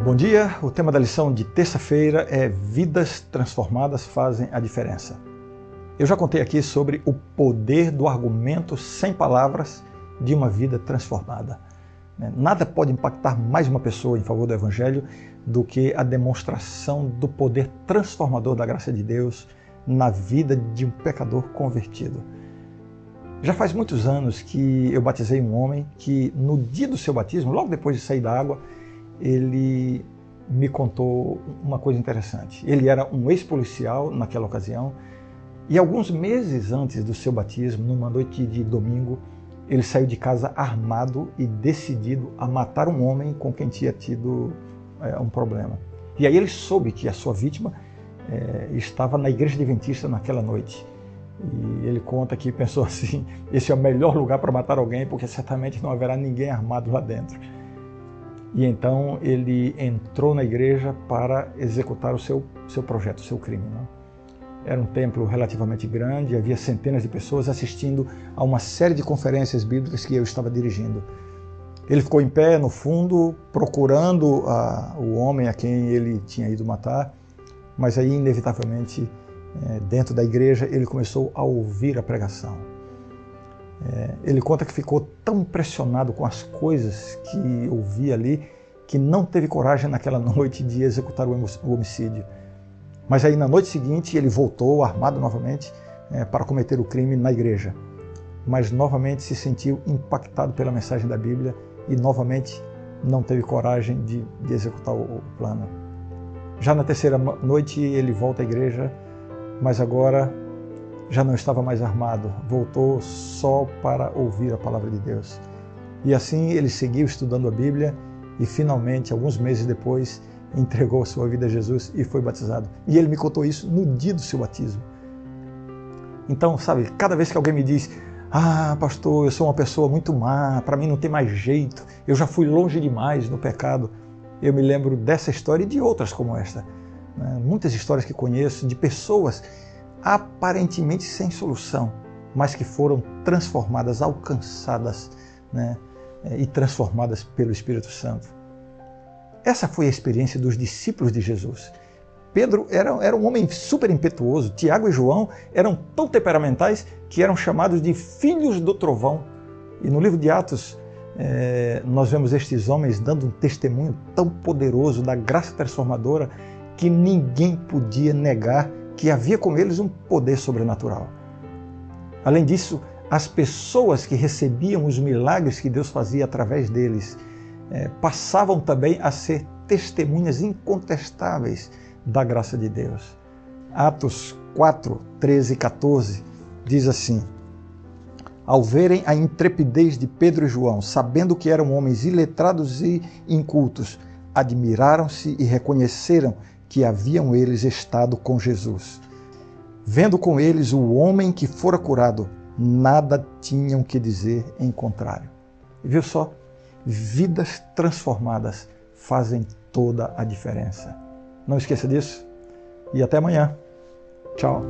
Bom dia, o tema da lição de terça-feira é Vidas transformadas fazem a diferença. Eu já contei aqui sobre o poder do argumento sem palavras de uma vida transformada. Nada pode impactar mais uma pessoa em favor do Evangelho do que a demonstração do poder transformador da graça de Deus na vida de um pecador convertido. Já faz muitos anos que eu batizei um homem que, no dia do seu batismo, logo depois de sair da água, ele me contou uma coisa interessante. Ele era um ex-policial naquela ocasião e alguns meses antes do seu batismo, numa noite de domingo, ele saiu de casa armado e decidido a matar um homem com quem tinha tido um problema. E aí ele soube que a sua vítima estava na igreja adventista naquela noite. E ele conta que pensou assim, esse é o melhor lugar para matar alguém, porque certamente não haverá ninguém armado lá dentro. E então ele entrou na igreja para executar o seu projeto, o seu crime. Era um templo relativamente grande, havia centenas de pessoas assistindo a uma série de conferências bíblicas que eu estava dirigindo. Ele ficou em pé no fundo, procurando o homem a quem ele tinha ido matar, mas aí, inevitavelmente, dentro da igreja, ele começou a ouvir a pregação. Ele conta que ficou tão impressionado com as coisas que ouvia ali, que não teve coragem naquela noite de executar o homicídio. Mas aí na noite seguinte ele voltou armado novamente para cometer o crime na igreja. Mas novamente se sentiu impactado pela mensagem da Bíblia e novamente não teve coragem de executar o plano. Já na terceira noite ele volta à igreja, mas agora já não estava mais armado, voltou só para ouvir a palavra de Deus. E assim ele seguiu estudando a Bíblia e finalmente, alguns meses depois, entregou a sua vida a Jesus e foi batizado. E ele me contou isso no dia do seu batismo. Então, sabe, cada vez que alguém me diz: "Ah, pastor, eu sou uma pessoa muito má, para mim não tem mais jeito, eu já fui longe demais no pecado", eu me lembro dessa história e de outras como esta. Muitas histórias que conheço de pessoas aparentemente sem solução, mas que foram transformadas, alcançadas, e transformadas pelo Espírito Santo. Essa foi a experiência dos discípulos de Jesus. Pedro era um homem super impetuoso. Tiago e João eram tão temperamentais que eram chamados de filhos do trovão. E no livro de Atos, nós vemos estes homens dando um testemunho tão poderoso da graça transformadora que ninguém podia negar que havia com eles um poder sobrenatural. Além disso, as pessoas que recebiam os milagres que Deus fazia através deles passavam também a ser testemunhas incontestáveis da graça de Deus. Atos 4, 13 e 14 diz assim: "Ao verem a intrepidez de Pedro e João, sabendo que eram homens iletrados e incultos, admiraram-se e reconheceram que haviam eles estado com Jesus. Vendo com eles o homem que fora curado, nada tinham que dizer em contrário." Viu só? Vidas transformadas fazem toda a diferença. Não esqueça disso e até amanhã. Tchau.